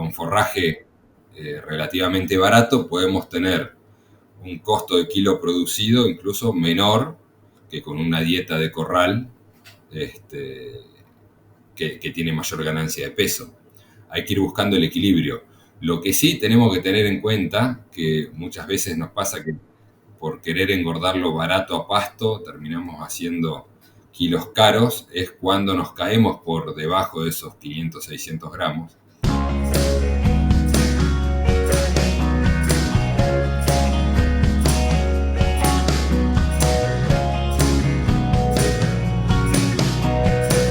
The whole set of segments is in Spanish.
con forraje relativamente barato podemos tener un costo de kilo producido incluso menor que con una dieta de corral que tiene mayor ganancia de peso. Hay que ir buscando el equilibrio. Lo que sí tenemos que tener en cuenta, que muchas veces nos pasa que por querer engordarlo barato a pasto, terminamos haciendo kilos caros, es cuando nos caemos por debajo de esos 500, 600 gramos.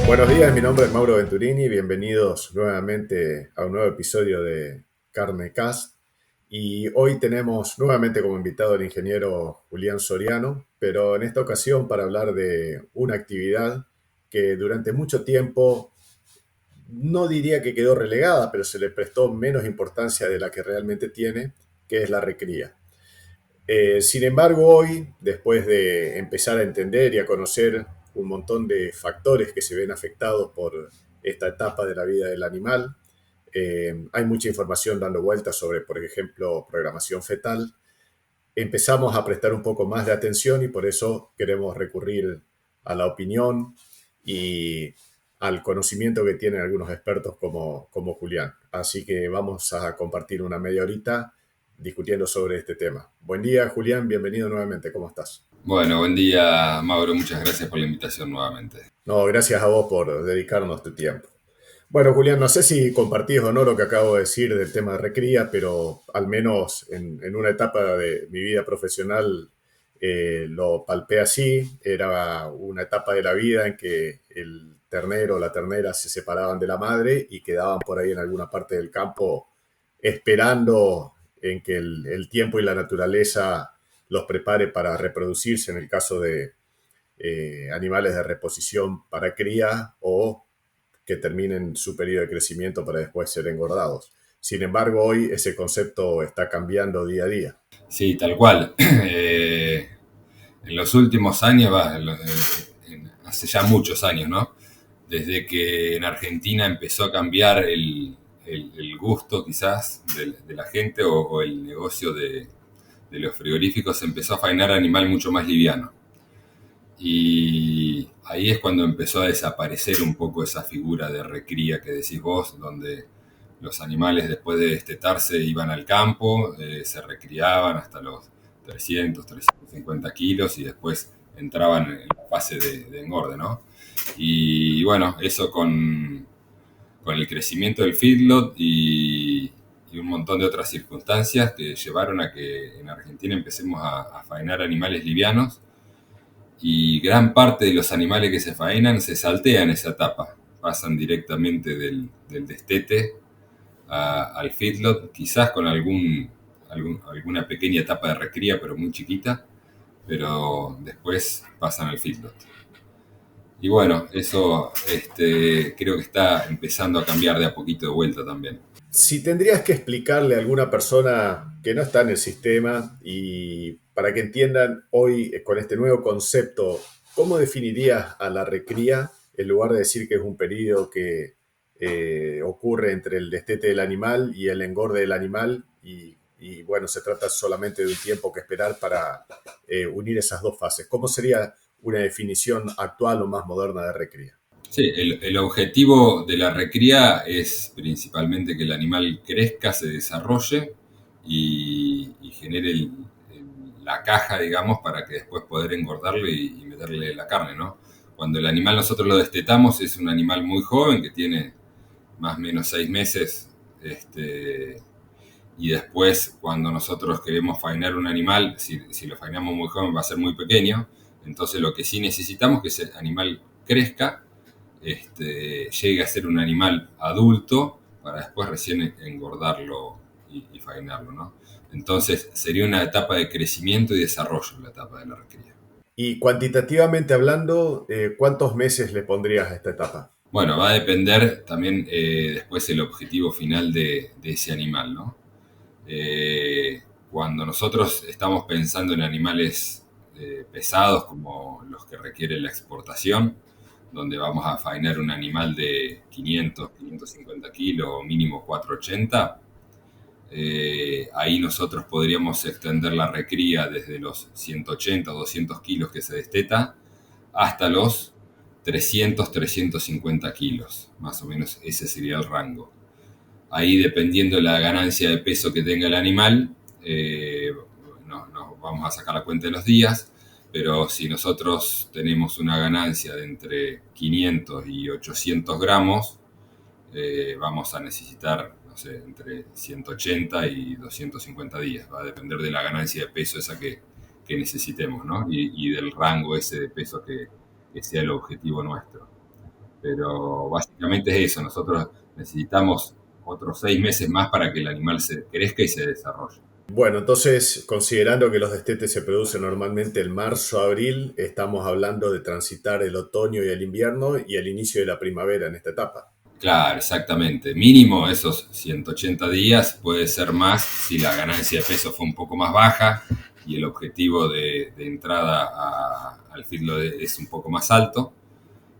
Buenos días, mi nombre es Mauro Venturini, bienvenidos nuevamente a un nuevo episodio de Carnecast. Y hoy tenemos nuevamente como invitado al ingeniero Julián Soriano, pero en esta ocasión para hablar de una actividad que durante mucho tiempo no diría que quedó relegada, pero se le prestó menos importancia de la que realmente tiene, que es la recría. Sin embargo, hoy, después de empezar a entender y a conocer un montón de factores que se ven afectados por esta etapa de la vida del animal, hay mucha información dando vueltas sobre, por ejemplo, programación fetal. Empezamos a prestar un poco más de atención y por eso queremos recurrir a la opinión y al conocimiento que tienen algunos expertos como Julián. Así que vamos a compartir una media horita discutiendo sobre este tema. Buen día, Julián, bienvenido nuevamente, ¿cómo estás? Bueno, buen día, Mauro, muchas gracias por la invitación nuevamente. No, gracias a vos por dedicarnos tu tiempo. Bueno, Julián, no sé si compartís o no lo que acabo de decir del tema de recría, pero al menos en una etapa de mi vida profesional lo palpé así. Era una etapa de la vida en que el ternero o la ternera se separaban de la madre y quedaban por ahí en alguna parte del campo esperando en que el tiempo y la naturaleza los prepare para reproducirse en el caso de animales de reposición para cría o que terminen su periodo de crecimiento para después ser engordados. Sin embargo, hoy ese concepto está cambiando día a día. Sí, tal cual. En los últimos años, hace ya muchos años, ¿no? Desde que en Argentina empezó a cambiar el gusto quizás de la gente o el negocio de los frigoríficos, se empezó a faenar animal mucho más liviano. Y ahí es cuando empezó a desaparecer un poco esa figura de recría que decís vos, donde los animales después de destetarse iban al campo, se recriaban hasta los 300, 350 kilos y después entraban en la fase de engorde, ¿no? Y bueno, eso con el crecimiento del feedlot y un montón de otras circunstancias que llevaron a que en Argentina empecemos a faenar animales livianos, y gran parte de los animales que se faenan se saltean esa etapa, pasan directamente del destete al feedlot, quizás con alguna pequeña etapa de recría, pero muy chiquita, pero después pasan al feedlot. Y bueno, eso creo que está empezando a cambiar de a poquito de vuelta también. Si tendrías que explicarle a alguna persona que no está en el sistema y para que entiendan hoy con este nuevo concepto, ¿cómo definirías a la recría en lugar de decir que es un periodo que ocurre entre el destete del animal y el engorde del animal y bueno, se trata solamente de un tiempo que esperar para unir esas dos fases? ¿Cómo sería una definición actual o más moderna de recría? Sí, el objetivo de la recría es principalmente que el animal crezca, se desarrolle y genere la caja, digamos, para que después poder engordarlo y meterle la carne, ¿no? Cuando el animal nosotros lo destetamos es un animal muy joven que tiene más o menos 6 meses, y después cuando nosotros queremos faenar un animal, si lo faenamos muy joven va a ser muy pequeño, entonces lo que sí necesitamos es que ese animal crezca, llegue a ser un animal adulto para después recién engordarlo y faenarlo, ¿no? Entonces sería una etapa de crecimiento y desarrollo la etapa de la recría. Y cuantitativamente hablando, ¿cuántos meses le pondrías a esta etapa? Bueno, va a depender también después el objetivo final de ese animal, ¿no? Cuando nosotros estamos pensando en animales pesados como los que requieren la exportación, donde vamos a faenar un animal de 500, 550 kilos o mínimo 480, ahí nosotros podríamos extender la recría desde los 180 o 200 kilos que se desteta hasta los 300, 350 kilos. Más o menos ese sería el rango. Ahí, dependiendo de la ganancia de peso que tenga el animal, nos vamos a sacar la cuenta de los días, pero si nosotros tenemos una ganancia de entre 500 y 800 gramos, vamos a necesitar, no sé, entre 180 y 250 días. Va a depender de la ganancia de peso esa que necesitemos, ¿no? Y del rango ese de peso que sea el objetivo nuestro. Pero básicamente es eso, nosotros necesitamos otros 6 meses más para que el animal se crezca y se desarrolle. Bueno, entonces, considerando que los destetes se producen normalmente en marzo-abril, estamos hablando de transitar el otoño y el invierno y el inicio de la primavera en esta etapa. Claro, exactamente. Mínimo esos 180 días, puede ser más si la ganancia de peso fue un poco más baja y el objetivo de entrada al feedlot es un poco más alto.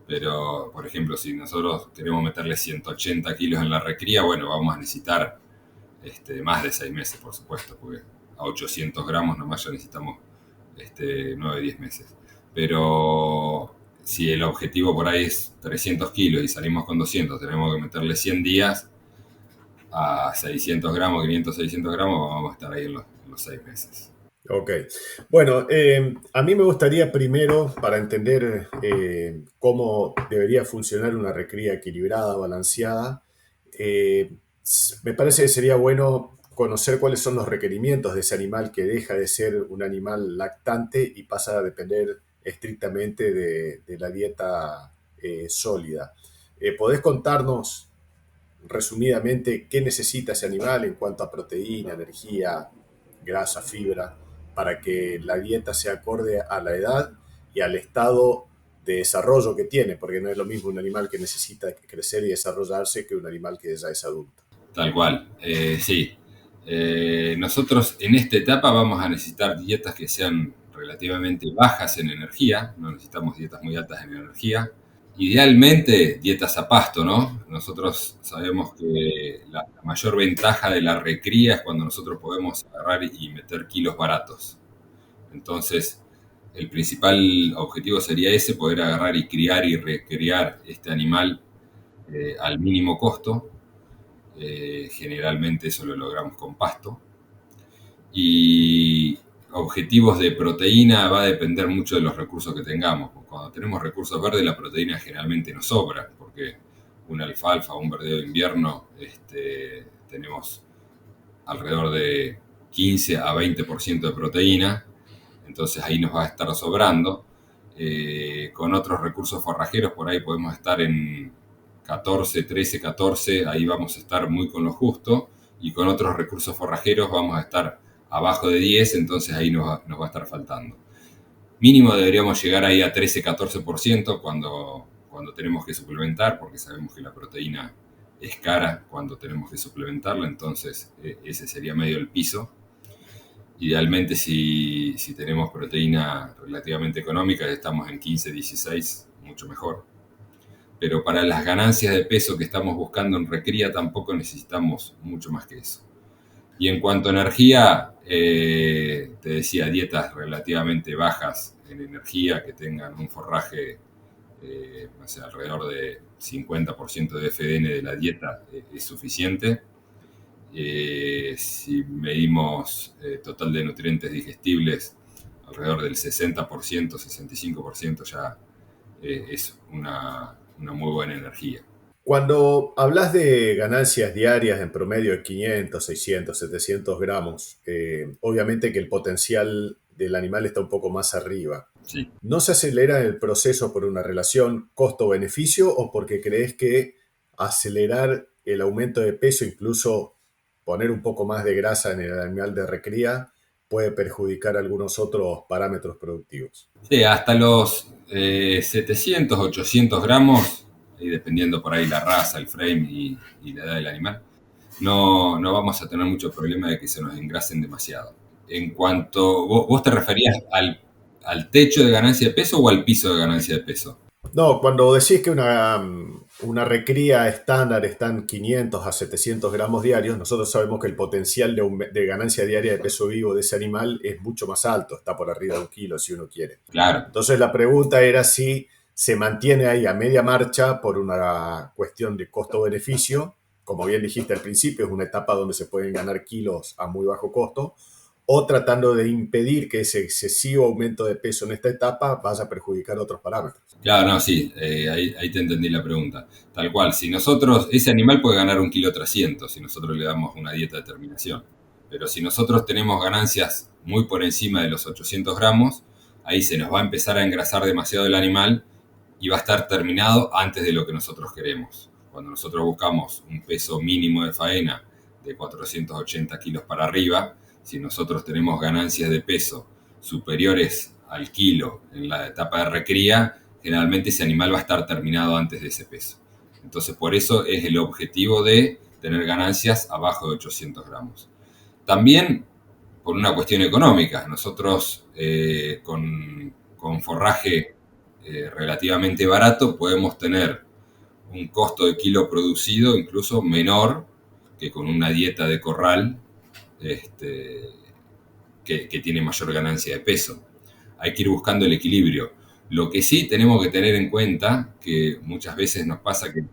Pero, por ejemplo, si nosotros queremos meterle 180 kilos en la recría, bueno, vamos a necesitar más de 6 meses, por supuesto, porque a 800 gramos nomás ya necesitamos 9, 10 meses. Pero si el objetivo por ahí es 300 kilos y salimos con 200, tenemos que meterle 100 días a 600 gramos, 500, 600 gramos, vamos a estar ahí en los 6 meses. Ok. Bueno, a mí me gustaría primero, para entender cómo debería funcionar una recría equilibrada, balanceada, eh, me parece que sería bueno conocer cuáles son los requerimientos de ese animal que deja de ser un animal lactante y pasa a depender estrictamente de la dieta sólida. ¿Podés contarnos resumidamente qué necesita ese animal en cuanto a proteína, energía, grasa, fibra, para que la dieta se acorde a la edad y al estado de desarrollo que tiene? Porque no es lo mismo un animal que necesita crecer y desarrollarse que un animal que ya es adulto. Tal cual, sí. Nosotros en esta etapa vamos a necesitar dietas que sean relativamente bajas en energía, no necesitamos dietas muy altas en energía. Idealmente dietas a pasto, ¿no? Nosotros sabemos que la mayor ventaja de la recría es cuando nosotros podemos agarrar y meter kilos baratos. Entonces, el principal objetivo sería ese, poder agarrar y criar y recriar este animal al mínimo costo. Generalmente eso lo logramos con pasto. Y objetivos de proteína va a depender mucho de los recursos que tengamos. Cuando tenemos recursos verdes, la proteína generalmente nos sobra, porque una alfalfa o un verdeo de invierno tenemos alrededor de 15 a 20% de proteína, entonces ahí nos va a estar sobrando. Con otros recursos forrajeros por ahí podemos estar en 14, 13, 14, ahí vamos a estar muy con lo justo, y con otros recursos forrajeros vamos a estar abajo de 10, entonces ahí nos va a estar faltando. Mínimo deberíamos llegar ahí a 13, 14% cuando tenemos que suplementar, porque sabemos que la proteína es cara cuando tenemos que suplementarla, entonces ese sería medio el piso. Idealmente, si tenemos proteína relativamente económica, estamos en 15, 16, mucho mejor. Pero para las ganancias de peso que estamos buscando en recría tampoco necesitamos mucho más que eso. Y en cuanto a energía, te decía, dietas relativamente bajas en energía, que tengan un forraje, no sé, alrededor de 50% de FDN de la dieta es suficiente. Si medimos total de nutrientes digestibles, alrededor del 60%, 65% ya es una muy buena energía. Cuando hablas de ganancias diarias en promedio de 500, 600, 700 gramos, obviamente que el potencial del animal está un poco más arriba. Sí. ¿No se acelera el proceso por una relación costo-beneficio o porque crees que acelerar el aumento de peso, incluso poner un poco más de grasa en el animal de recría, puede perjudicar algunos otros parámetros productivos? Sí, hasta los 700, 800 gramos, y dependiendo por ahí la raza, el frame y la edad del animal, no vamos a tener mucho problema de que se nos engrasen demasiado. En cuanto, ¿vos te referías al techo de ganancia de peso o al piso de ganancia de peso? No, cuando decís que una recría estándar está en 500 a 700 gramos diarios, nosotros sabemos que el potencial de ganancia diaria de peso vivo de ese animal es mucho más alto, está por arriba de 1 kilo si uno quiere. Claro, Entonces la pregunta era si se mantiene ahí a media marcha por una cuestión de costo-beneficio. Como bien dijiste al principio, es una etapa donde se pueden ganar kilos a muy bajo costo, o tratando de impedir que ese excesivo aumento de peso en esta etapa vaya a perjudicar otros parámetros. claro, no, sí, ahí te entendí la pregunta. Tal cual, si nosotros, ese animal puede ganar 1,3 kg si nosotros le damos una dieta de terminación. Pero si nosotros tenemos ganancias muy por encima de los 800 gramos, ahí se nos va a empezar a engrasar demasiado el animal y va a estar terminado antes de lo que nosotros queremos. Cuando nosotros buscamos un peso mínimo de faena de 480 kilos para arriba, si nosotros tenemos ganancias de peso superiores al kilo en la etapa de recría, generalmente ese animal va a estar terminado antes de ese peso. Entonces, por eso es el objetivo de tener ganancias abajo de 800 gramos. También por una cuestión económica. Nosotros con forraje relativamente barato podemos tener un costo de kilo producido incluso menor que con una dieta de corral este, que tiene mayor ganancia de peso. Hay que ir buscando el equilibrio. Lo que sí tenemos que tener en cuenta, que muchas veces nos pasa que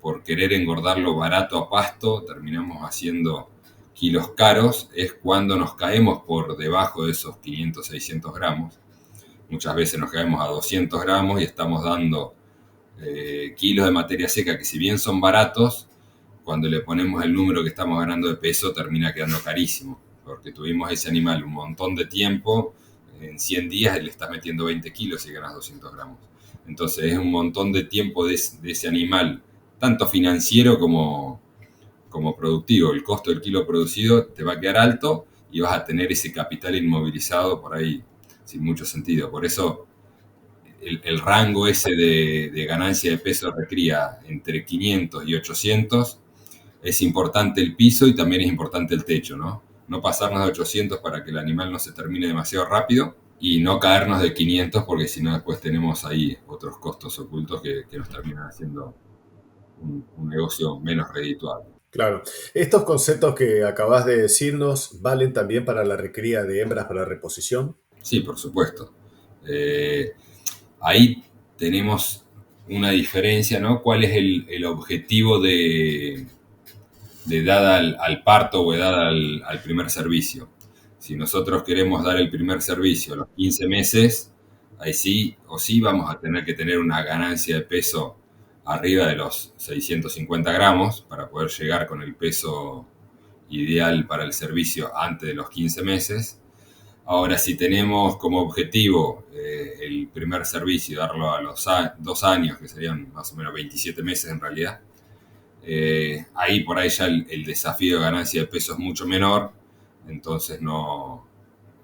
por querer engordarlo barato a pasto, terminamos haciendo kilos caros, es cuando nos caemos por debajo de esos 500, 600 gramos. Muchas veces nos caemos a 200 gramos y estamos dando kilos de materia seca que si bien son baratos, cuando le ponemos el número que estamos ganando de peso termina quedando carísimo, porque tuvimos ese animal un montón de tiempo, en 100 días le estás metiendo 20 kilos y ganas 200 gramos. Entonces es un montón de tiempo de ese animal, tanto financiero como productivo. El costo del kilo producido te va a quedar alto y vas a tener ese capital inmovilizado por ahí sin mucho sentido. Por eso el rango ese de ganancia de peso de recría entre 500 y 800 es importante el piso y también es importante el techo, ¿no? No pasarnos de 800 para que el animal no se termine demasiado rápido y no caernos de 500 porque si no después tenemos ahí otros costos ocultos que nos terminan haciendo un negocio menos redituable. Claro. Estos conceptos que acabas de decirnos valen también para la recría de hembras para reposición. Sí, por supuesto. Eh, Ahí tenemos una diferencia, ¿no? ¿Cuál es el objetivo de edad al parto o edad al primer servicio? Si nosotros queremos dar el primer servicio a los 15 meses, ahí sí o sí vamos a tener que tener una ganancia de peso arriba de los 650 gramos para poder llegar con el peso ideal para el servicio antes de los 15 meses. Ahora, si tenemos como objetivo el primer servicio, darlo a los 2 años, que serían más o menos 27 meses en realidad, ahí por ahí ya el desafío de ganancia de peso es mucho menor, entonces no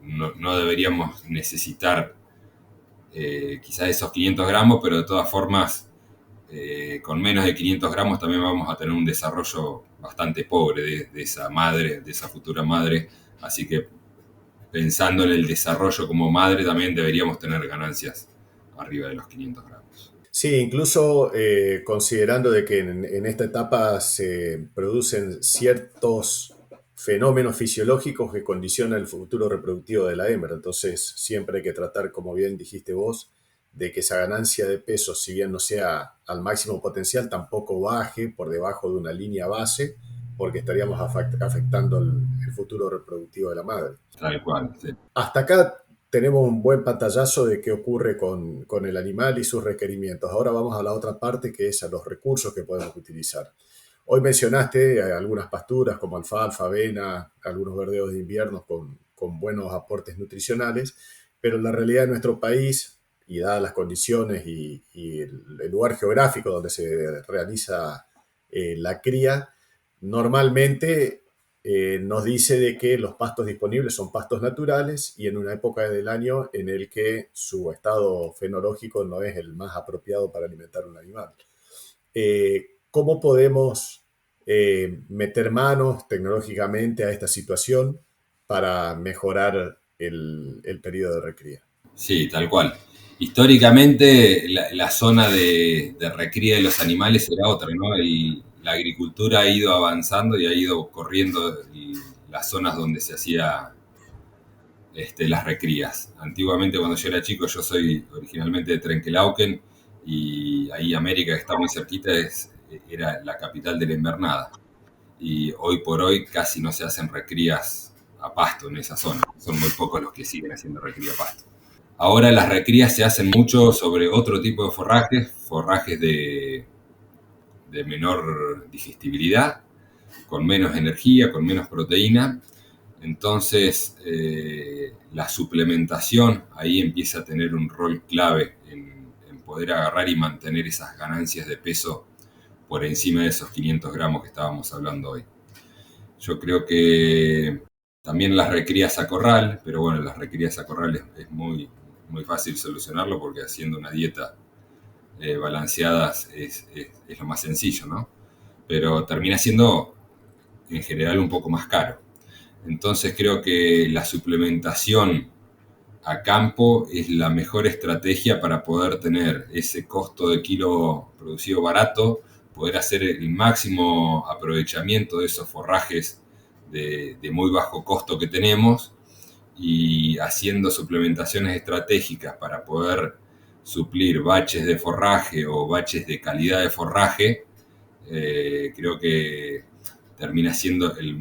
deberíamos necesitar quizás esos 500 gramos, pero de todas formas, con menos de 500 gramos también vamos a tener un desarrollo bastante pobre de esa madre, de esa futura madre, así que pensando en el desarrollo como madre, también deberíamos tener ganancias arriba de los 500 gramos. Sí, incluso considerando de que en esta etapa se producen ciertos fenómenos fisiológicos que condicionan el futuro reproductivo de la hembra. Entonces, siempre hay que tratar, como bien dijiste vos, de que esa ganancia de peso, si bien no sea al máximo potencial, tampoco baje por debajo de una línea base, porque estaríamos afectando el futuro reproductivo de la madre. Tal cual, sí. Hasta acá tenemos un buen pantallazo de qué ocurre con el animal y sus requerimientos. Ahora vamos a la otra parte, que es a los recursos que podemos utilizar. Hoy mencionaste algunas pasturas como alfalfa, avena, algunos verdeos de invierno con buenos aportes nutricionales, pero la realidad de nuestro país, y dadas las condiciones y el lugar geográfico donde se realiza la cría, normalmente nos dice de que los pastos disponibles son pastos naturales y en una época del año en el que su estado fenológico no es el más apropiado para alimentar un animal. ¿Cómo podemos meter manos tecnológicamente a esta situación para mejorar el periodo de recría? Sí, tal cual. Históricamente la zona de recría de los animales era otra, ¿no? Y la agricultura ha ido avanzando y ha ido corriendo las zonas donde se hacía las recrías. Antiguamente, cuando yo era chico, yo soy originalmente de Trenquelauquen, y ahí América, que está muy cerquita, era la capital de la invernada. Y hoy por hoy casi no se hacen recrías a pasto en esa zona. Son muy pocos los que siguen haciendo recría a pasto. Ahora las recrías se hacen mucho sobre otro tipo de forrajes, forrajes de menor digestibilidad, con menos energía, con menos proteína. Entonces, la suplementación ahí empieza a tener un rol clave en poder agarrar y mantener esas ganancias de peso por encima de esos 500 gramos que estábamos hablando hoy. Yo creo que también las recrías a corral, pero bueno, las recrías a corral es muy fácil solucionarlo, porque haciendo una dieta balanceada es lo más sencillo, ¿no? Pero termina siendo en general un poco más caro. Entonces creo que la suplementación a campo es la mejor estrategia para poder tener ese costo de kilo producido barato, poder hacer el máximo aprovechamiento de esos forrajes de muy bajo costo que tenemos, y haciendo suplementaciones estratégicas para poder suplir baches de forraje o baches de calidad de forraje. Creo que termina siendo la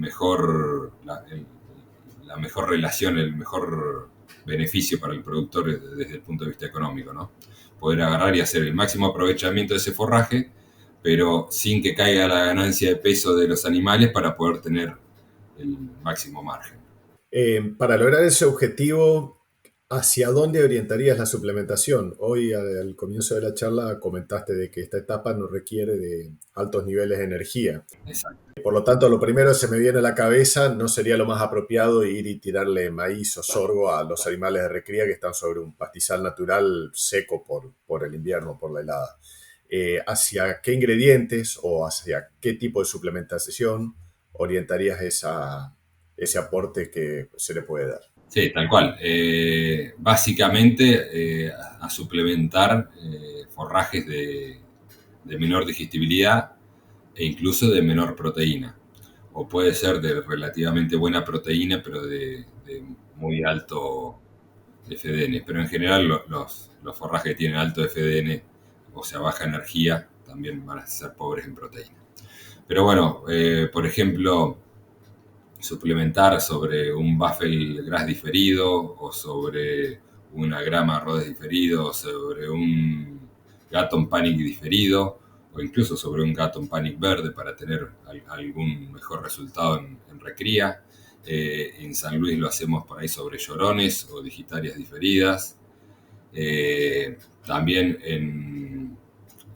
mejor relación, el mejor beneficio para el productor desde el punto de vista económico, ¿no? Poder agarrar y hacer el máximo aprovechamiento de ese forraje, pero sin que caiga la ganancia de peso de los animales, para poder tener el máximo margen. Para lograr ese objetivo, ¿hacia dónde orientarías la suplementación? Hoy al comienzo de la charla comentaste de que esta etapa no requiere de altos niveles de energía. Exacto. Por lo tanto, lo primero que se me viene a la cabeza, no sería lo más apropiado ir y tirarle maíz o sorgo a los animales de recría que están sobre un pastizal natural seco por el invierno, por la helada. ¿Hacia qué ingredientes o hacia qué tipo de suplementación orientarías ese aporte que se le puede dar? Sí, tal cual. Básicamente, a suplementar forrajes de menor digestibilidad e incluso de menor proteína. O puede ser de relativamente buena proteína, pero de muy alto FDN. Pero en general los forrajes que tienen alto FDN, o sea, baja energía, también van a ser pobres en proteína. Pero bueno, por ejemplo, suplementar sobre un Buffalo Grass diferido, o sobre una grama Rhodes diferido, o sobre un Gatton Panic diferido, o incluso sobre un Gatton Panic verde, para tener algún mejor resultado en recría. En San Luis lo hacemos por ahí sobre llorones o digitarias diferidas. También en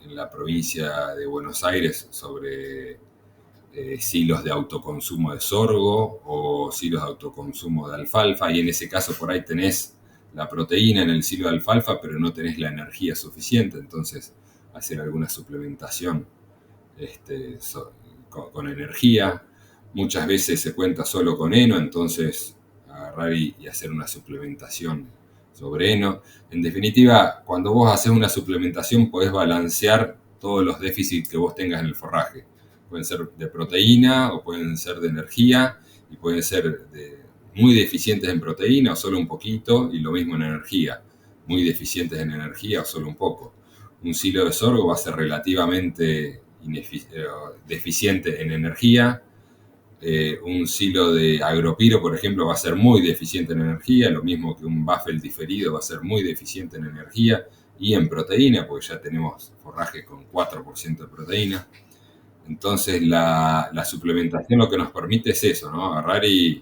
la provincia de Buenos Aires sobre silos de autoconsumo de sorgo o silos de autoconsumo de alfalfa, y en ese caso por ahí tenés la proteína en el silo de alfalfa, pero no tenés la energía suficiente. Entonces hacer alguna suplementación con energía. Muchas veces se cuenta solo con heno, entonces agarrar y hacer una suplementación sobre heno. En definitiva, cuando vos haces una suplementación, podés balancear todos los déficits que vos tengas en el forraje. Pueden ser de proteína o pueden ser de energía, y pueden ser muy deficientes en proteína o solo un poquito, y lo mismo en energía, muy deficientes en energía o solo un poco. Un silo de sorgo va a ser relativamente deficiente en energía. Un silo de agropiro, por ejemplo, va a ser muy deficiente en energía, lo mismo que un Buffalo diferido va a ser muy deficiente en energía y en proteína, porque ya tenemos forraje con 4% de proteína. Entonces la suplementación lo que nos permite es eso, ¿no? Agarrar y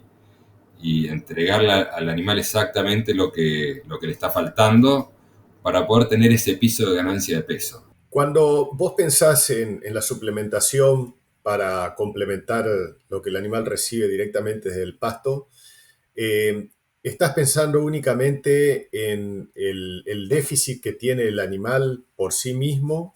entregarle al animal exactamente lo que le está faltando, para poder tener ese piso de ganancia de peso. Cuando vos pensás en la suplementación para complementar lo que el animal recibe directamente desde el pasto, eh, ¿estás pensando únicamente en el déficit que tiene el animal por sí mismo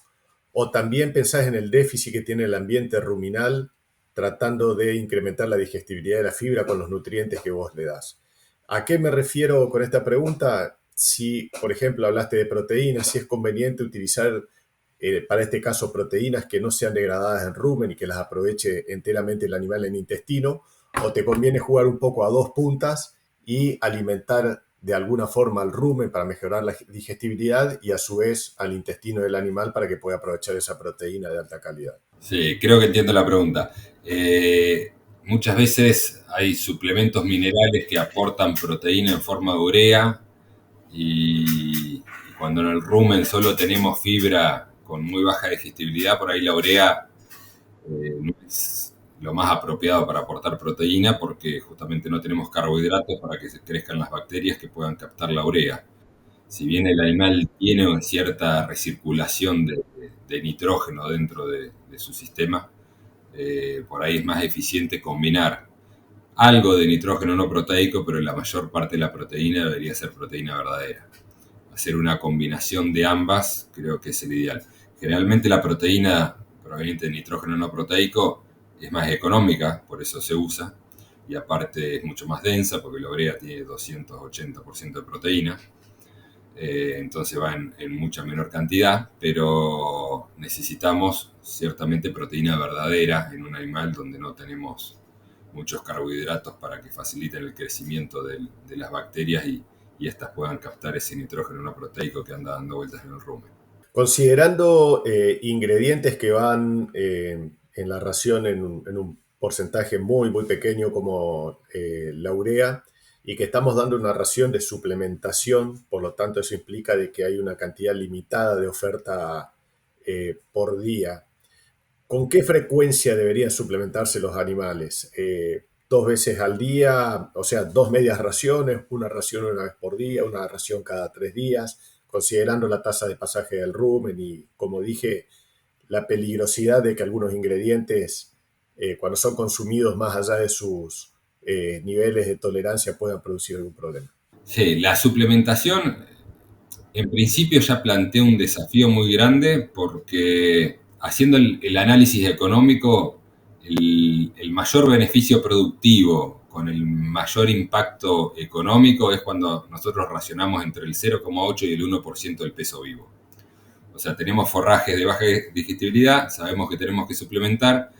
o también pensás en el déficit que tiene el ambiente ruminal tratando de incrementar la digestibilidad de la fibra con los nutrientes que vos le das? ¿A qué me refiero con esta pregunta? si, por ejemplo, hablaste de proteínas, si es conveniente utilizar para este caso proteínas que no sean degradadas en rumen y que las aproveche enteramente el animal en intestino, o te conviene jugar un poco a dos puntas y alimentar de alguna forma al rumen para mejorar la digestibilidad y a su vez al intestino del animal para que pueda aprovechar esa proteína de alta calidad. Sí, creo que entiendo la pregunta. Muchas veces hay suplementos minerales que aportan proteína en forma de urea y cuando en el rumen solo tenemos fibra con muy baja digestibilidad, por ahí la urea no es lo más apropiado para aportar proteína porque justamente no tenemos carbohidratos para que se crezcan las bacterias que puedan captar la urea. Si bien el animal tiene cierta recirculación de nitrógeno dentro de su sistema, por ahí es más eficiente combinar algo de nitrógeno no proteico, pero la mayor parte de la proteína debería ser proteína verdadera. Hacer una combinación de ambas creo que es el ideal. Generalmente la proteína proveniente de nitrógeno no proteico es más económica, por eso se usa, y aparte es mucho más densa porque la urea tiene 280% de proteína, entonces va en mucha menor cantidad, pero necesitamos ciertamente proteína verdadera en un animal donde no tenemos muchos carbohidratos para que faciliten el crecimiento de las bacterias y estas puedan captar ese nitrógeno no proteico que anda dando vueltas en el rumen. Considerando ingredientes que van en la ración en un porcentaje muy, muy pequeño como la urea y que estamos dando una ración de suplementación, por lo tanto eso implica de que hay una cantidad limitada de oferta por día. ¿Con qué frecuencia deberían suplementarse los animales? ¿Dos veces al día? O sea, dos medias raciones, una ración una vez por día, una ración cada 3 días, considerando la tasa de pasaje del rumen y, como dije, la peligrosidad de que algunos ingredientes, cuando son consumidos más allá de sus niveles de tolerancia, puedan producir algún problema. Sí, la suplementación en principio ya plantea un desafío muy grande porque haciendo el análisis económico, el mayor beneficio productivo con el mayor impacto económico es cuando nosotros racionamos entre el 0,8 y el 1% del peso vivo. O sea, tenemos forrajes de baja digestibilidad, sabemos que tenemos que suplementar,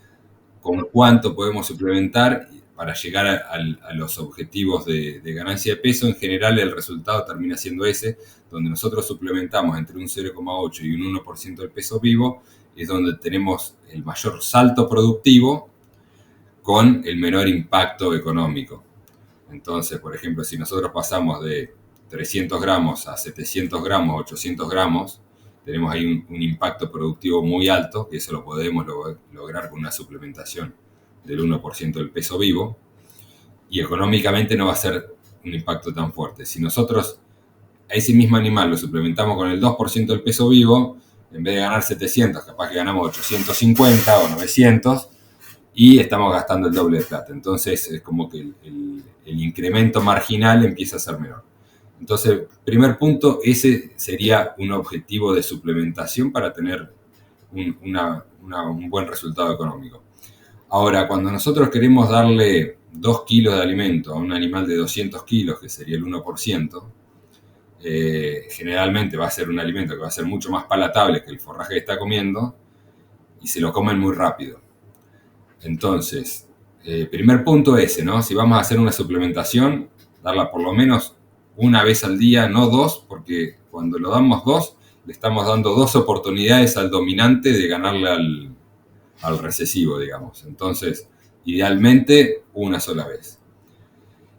con cuánto podemos suplementar para llegar a los objetivos de ganancia de peso. En general el resultado termina siendo ese, donde nosotros suplementamos entre un 0,8 y un 1% del peso vivo, es donde tenemos el mayor salto productivo con el menor impacto económico. Entonces, por ejemplo, si nosotros pasamos de 300 gramos a 700 gramos, 800 gramos, tenemos ahí un impacto productivo muy alto, que eso lo podemos lograr con una suplementación del 1% del peso vivo, y económicamente no va a ser un impacto tan fuerte. Si nosotros a ese mismo animal lo suplementamos con el 2% del peso vivo, en vez de ganar 700, capaz que ganamos 850 o 900, y estamos gastando el doble de plata. Entonces es como que el incremento marginal empieza a ser menor. Entonces, primer punto, ese sería un objetivo de suplementación para tener un buen resultado económico. Ahora, cuando nosotros queremos darle 2 kilos de alimento a un animal de 200 kilos, que sería el 1%, generalmente va a ser un alimento que va a ser mucho más palatable que el forraje que está comiendo y se lo comen muy rápido. Entonces, primer punto ese, ¿no? Si vamos a hacer una suplementación, darla por lo menos una vez al día, no dos, porque cuando lo damos dos, le estamos dando dos oportunidades al dominante de ganarle al recesivo, digamos. Entonces, idealmente, una sola vez.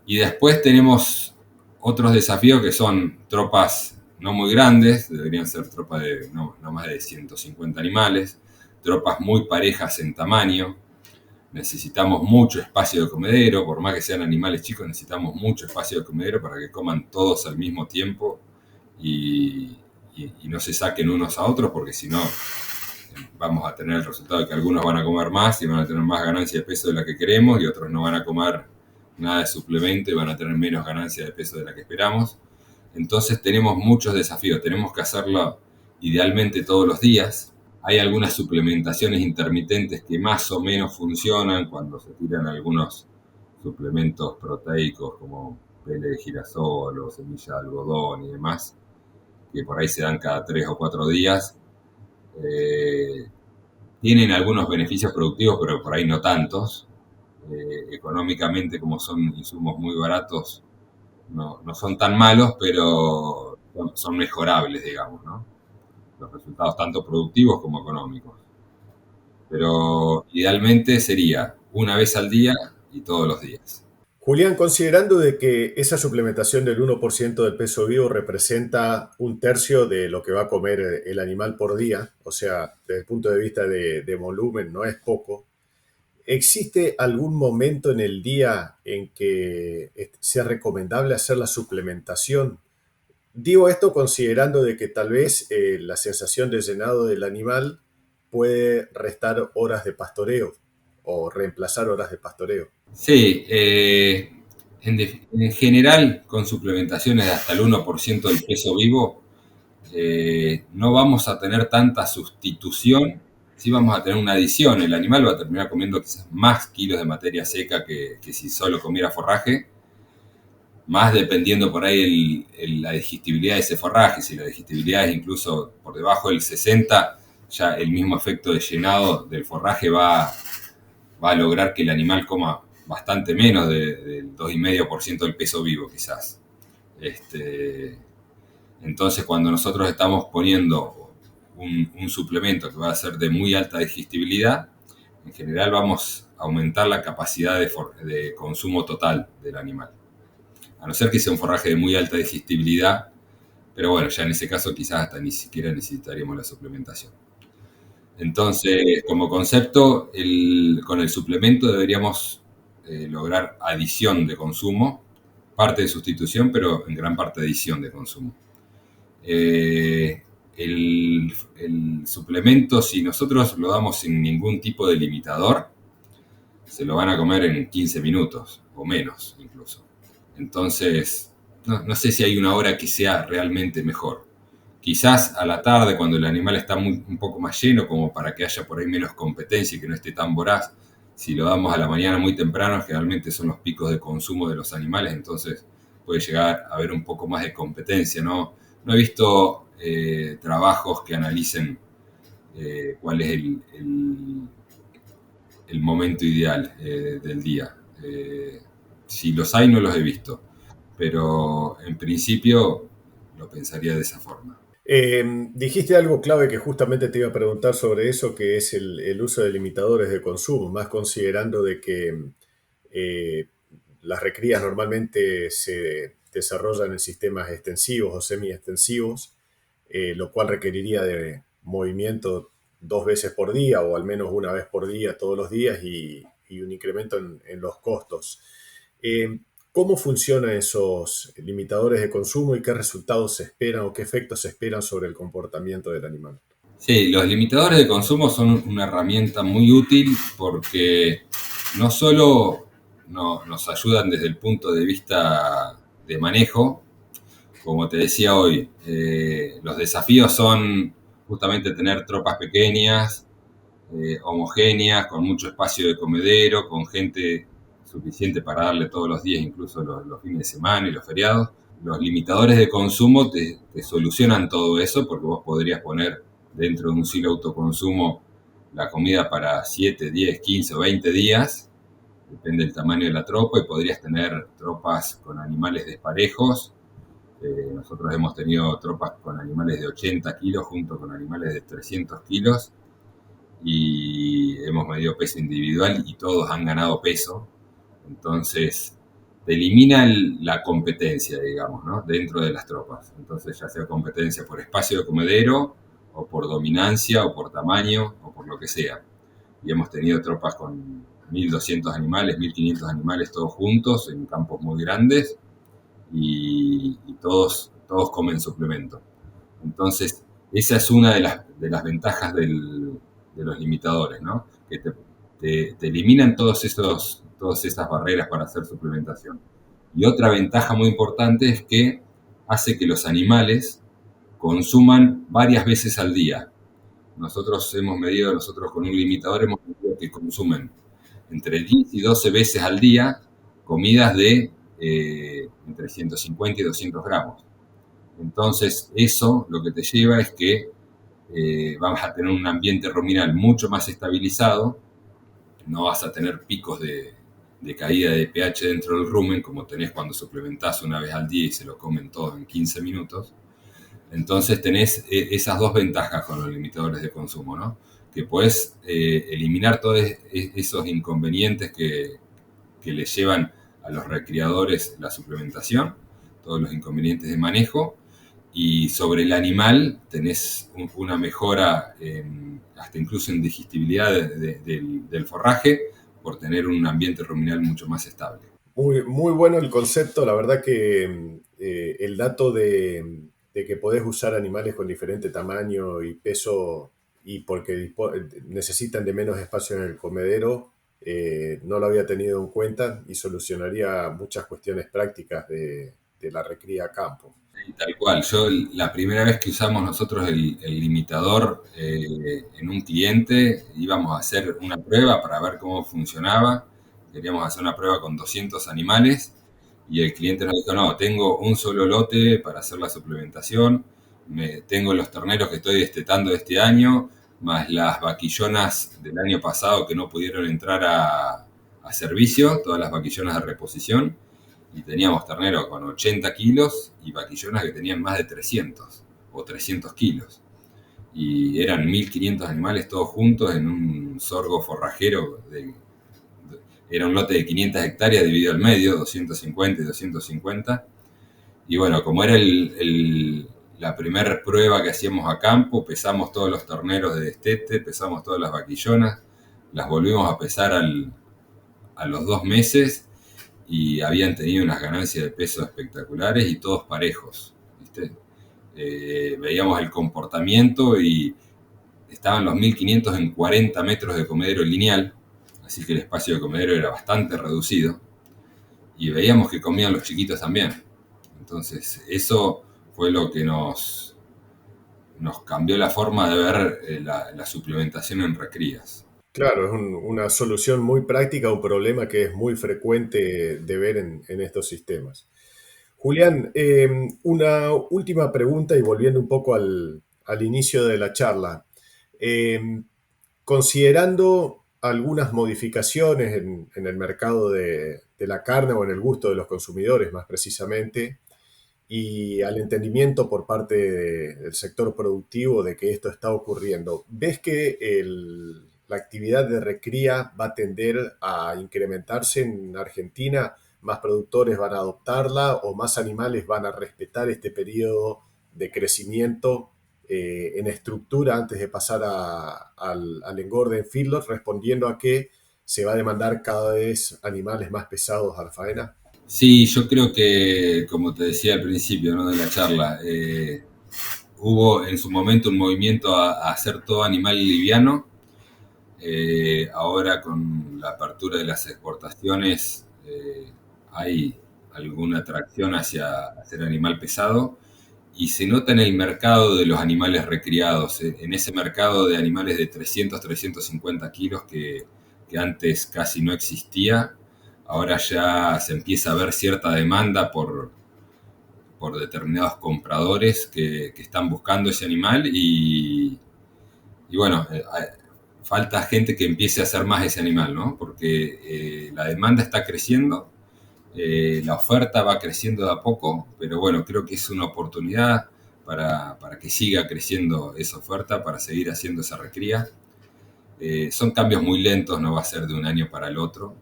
Y después tenemos otros desafíos que son tropas no muy grandes, deberían ser tropas de no más de 150 animales, tropas muy parejas en tamaño. Necesitamos mucho espacio de comedero, por más que sean animales chicos, necesitamos mucho espacio de comedero para que coman todos al mismo tiempo y no se saquen unos a otros, porque si no vamos a tener el resultado de que algunos van a comer más y van a tener más ganancia de peso de la que queremos y otros no van a comer nada de suplemento y van a tener menos ganancia de peso de la que esperamos. Entonces tenemos muchos desafíos, tenemos que hacerlo idealmente todos los días. Hay algunas suplementaciones intermitentes que más o menos funcionan cuando se tiran algunos suplementos proteicos como pele de girasol o semilla de algodón y demás, que por ahí se dan cada 3 o 4 días. Eh, Tienen algunos beneficios productivos, pero por ahí no tantos. Económicamente, como son insumos muy baratos, no son tan malos, pero son mejorables, digamos, ¿no? Los resultados tanto productivos como económicos. Pero idealmente sería una vez al día y todos los días. Julián, considerando de que esa suplementación del 1% del peso vivo representa un tercio de lo que va a comer el animal por día, o sea, desde el punto de vista de volumen no es poco, ¿existe algún momento en el día en que sea recomendable hacer la suplementación? Digo esto considerando de que tal vez la sensación de llenado del animal puede restar horas de pastoreo o reemplazar horas de pastoreo. Sí, en general, con suplementaciones de hasta el 1% del peso vivo, no vamos a tener tanta sustitución, sí vamos a tener una adición. El animal va a terminar comiendo quizás más kilos de materia seca que si solo comiera forraje, más dependiendo por ahí la digestibilidad de ese forraje. Si la digestibilidad es incluso por debajo del 60, ya el mismo efecto de llenado del forraje va a lograr que el animal coma bastante menos del 2,5% del peso vivo quizás. Entonces, cuando nosotros estamos poniendo un suplemento que va a ser de muy alta digestibilidad, en general vamos a aumentar la capacidad de consumo total del animal. A no ser que sea un forraje de muy alta digestibilidad, pero bueno, ya en ese caso quizás hasta ni siquiera necesitaríamos la suplementación. Entonces, como concepto, con el suplemento deberíamos lograr adición de consumo, parte de sustitución, pero en gran parte adición de consumo. El suplemento, si nosotros lo damos sin ningún tipo de limitador, se lo van a comer en 15 minutos o menos incluso. Entonces, no sé si hay una hora que sea realmente mejor. Quizás a la tarde, cuando el animal está un poco más lleno, como para que haya por ahí menos competencia y que no esté tan voraz. Si lo damos a la mañana muy temprano, generalmente son los picos de consumo de los animales, entonces puede llegar a haber un poco más de competencia, ¿no? No he visto trabajos que analicen cuál es el momento ideal del día. Si los hay, no los he visto, pero en principio lo pensaría de esa forma. Dijiste algo clave que justamente te iba a preguntar sobre eso, que es el uso de limitadores de consumo, más considerando de que eh, las recrías normalmente se desarrollan en sistemas extensivos o semi-extensivos, lo cual requeriría de movimiento 2 veces por día o al menos una vez por día todos los días y un incremento en los costos. Eh, ¿Cómo funcionan esos limitadores de consumo y qué resultados se esperan o qué efectos se esperan sobre el comportamiento del animal? Sí, los limitadores de consumo son una herramienta muy útil porque no solo nos ayudan desde el punto de vista de manejo, como te decía hoy, los desafíos son justamente tener tropas pequeñas, homogéneas, con mucho espacio de comedero, con gente suficiente para darle todos los días, incluso los fines de semana y los feriados. Los limitadores de consumo te solucionan todo eso, porque vos podrías poner dentro de un silo autoconsumo la comida para 7, 10, 15 o 20 días, depende del tamaño de la tropa, y podrías tener tropas con animales desparejos. Nosotros hemos tenido tropas con animales de 80 kilos junto con animales de 300 kilos y hemos medido peso individual y todos han ganado peso. Entonces, te elimina la competencia, digamos, ¿no? Dentro de las tropas. Entonces, ya sea competencia por espacio de comedero, o por dominancia, o por tamaño, o por lo que sea. Y hemos tenido tropas con 1.200 animales, 1.500 animales, todos juntos, en campos muy grandes, y todos comen suplemento. Entonces, esa es una de las ventajas de los limitadores, ¿no? Que te eliminan todas esas barreras para hacer suplementación. Y otra ventaja muy importante es que hace que los animales consuman varias veces al día. Nosotros con un limitador hemos medido que consumen entre 10 y 12 veces al día comidas de entre 150 y 200 gramos. Entonces, eso lo que te lleva es que vamos a tener un ambiente ruminal mucho más estabilizado, no vas a tener picos de caída de pH dentro del rumen, como tenés cuando suplementás una vez al día y se lo comen todo en 15 minutos. Entonces tenés esas dos ventajas con los limitadores de consumo, ¿no? Que puedes eliminar todos esos inconvenientes que le llevan a los recriadores la suplementación, todos los inconvenientes de manejo, y sobre el animal tenés una mejora hasta incluso en digestibilidad del forraje por tener un ambiente ruminal mucho más estable. Muy, muy bueno el concepto, la verdad que el dato de que podés usar animales con diferente tamaño y peso y porque necesitan de menos espacio en el comedero, no lo había tenido en cuenta y solucionaría muchas cuestiones prácticas de la recría a campo. Y tal cual, yo la primera vez que usamos nosotros el limitador en un cliente, íbamos a hacer una prueba para ver cómo funcionaba. Queríamos hacer una prueba con 200 animales y el cliente nos dijo, no, tengo un solo lote para hacer la suplementación, tengo los terneros que estoy destetando de este año, más las vaquillonas del año pasado que no pudieron entrar a servicio, todas las vaquillonas de reposición, y teníamos terneros con 80 kilos y vaquillonas que tenían más de 300 o 300 kilos. Y eran 1.500 animales todos juntos en un sorgo forrajero. Era un lote de 500 hectáreas dividido al medio, 250 y 250. Y bueno, como era la primera prueba que hacíamos a campo, pesamos todos los terneros de destete, pesamos todas las vaquillonas, las volvimos a pesar a los 2 meses y habían tenido unas ganancias de peso espectaculares y todos parejos, ¿viste? Veíamos el comportamiento y estaban los 1.500 en 40 metros de comedero lineal, así que el espacio de comedero era bastante reducido, y veíamos que comían los chiquitos también. Entonces, eso fue lo que nos cambió la forma de ver la suplementación en recrías. Claro, es una solución muy práctica a un problema que es muy frecuente de ver en estos sistemas. Julián, una última pregunta y volviendo un poco al inicio de la charla. Eh, Considerando algunas modificaciones en el mercado de la carne o en el gusto de los consumidores más precisamente, y al entendimiento por parte del sector productivo de que esto está ocurriendo, ¿ves que la actividad de recría va a tender a incrementarse en Argentina? ¿Más productores van a adoptarla o más animales van a respetar este periodo de crecimiento en estructura antes de pasar al engorde en feedlot, respondiendo a que se va a demandar cada vez animales más pesados a la faena? Sí, yo creo que, como te decía al principio, ¿no?, de la charla, hubo en su momento un movimiento a hacer todo animal liviano. Ahora con la apertura de las exportaciones hay alguna atracción hacia hacer animal pesado y se nota en el mercado de los animales recriados, en ese mercado de animales de 300, 350 kilos que antes casi no existía. Ahora ya se empieza a ver cierta demanda por determinados compradores que están buscando ese animal y bueno, falta gente que empiece a hacer más ese animal, ¿no? Porque la demanda está creciendo, la oferta va creciendo de a poco, pero bueno, creo que es una oportunidad para que siga creciendo esa oferta, para seguir haciendo esa recría. Son cambios muy lentos, no va a ser de un año para el otro,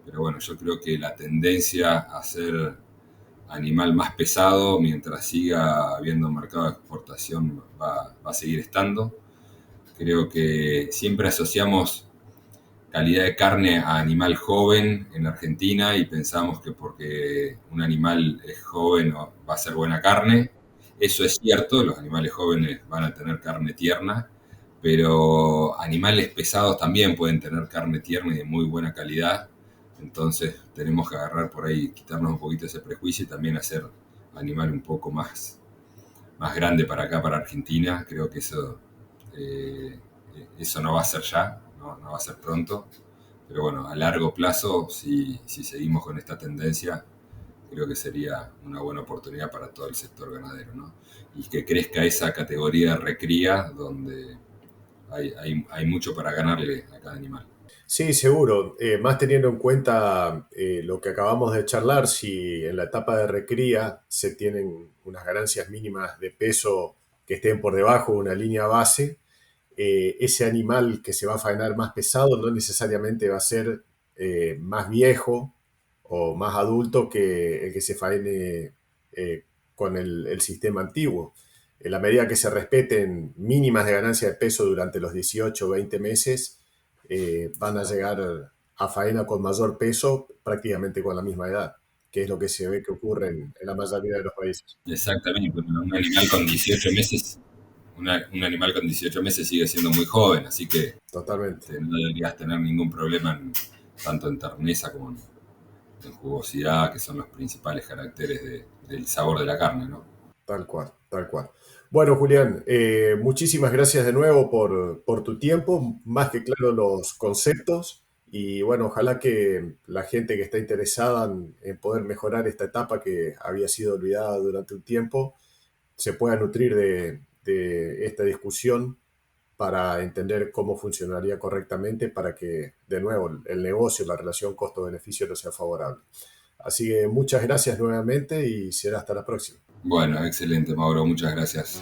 pero bueno, yo creo que la tendencia a hacer animal más pesado, mientras siga habiendo mercado de exportación, va a seguir estando. Creo que siempre asociamos calidad de carne a animal joven en Argentina y pensamos que porque un animal es joven va a ser buena carne. Eso es cierto, los animales jóvenes van a tener carne tierna, pero animales pesados también pueden tener carne tierna y de muy buena calidad. Entonces tenemos que agarrar por ahí, quitarnos un poquito ese prejuicio y también hacer animal un poco más grande para acá, para Argentina. Creo que eso no va a ser ya, no va a ser pronto, pero bueno, a largo plazo, si seguimos con esta tendencia, creo que sería una buena oportunidad para todo el sector ganadero, ¿no? Y que crezca esa categoría de recría donde hay mucho para ganarle a cada animal. Sí, seguro. Más teniendo en cuenta lo que acabamos de charlar, si en la etapa de recría se tienen unas ganancias mínimas de peso que estén por debajo de una línea base, ese animal que se va a faenar más pesado no necesariamente va a ser más viejo o más adulto que el que se faene con el sistema antiguo. En la medida que se respeten mínimas de ganancia de peso durante los 18 o 20 meses, van a llegar a faena con mayor peso prácticamente con la misma edad, que es lo que se ve que ocurre en la mayoría de los países. Exactamente, un animal con 18 meses, un animal con 18 meses sigue siendo muy joven, así que Totalmente. no deberías tener ningún problema tanto en terneza como en jugosidad, que son los principales caracteres del sabor de la carne, ¿no? Tal cual, tal cual. Bueno, Julián, muchísimas gracias de nuevo por tu tiempo, más que claro los conceptos y bueno, ojalá que la gente que está interesada en poder mejorar esta etapa que había sido olvidada durante un tiempo se pueda nutrir de esta discusión para entender cómo funcionaría correctamente para que de nuevo el negocio, la relación costo-beneficio no sea favorable. Así que muchas gracias nuevamente y será hasta la próxima. Bueno, excelente, Mauro, muchas gracias.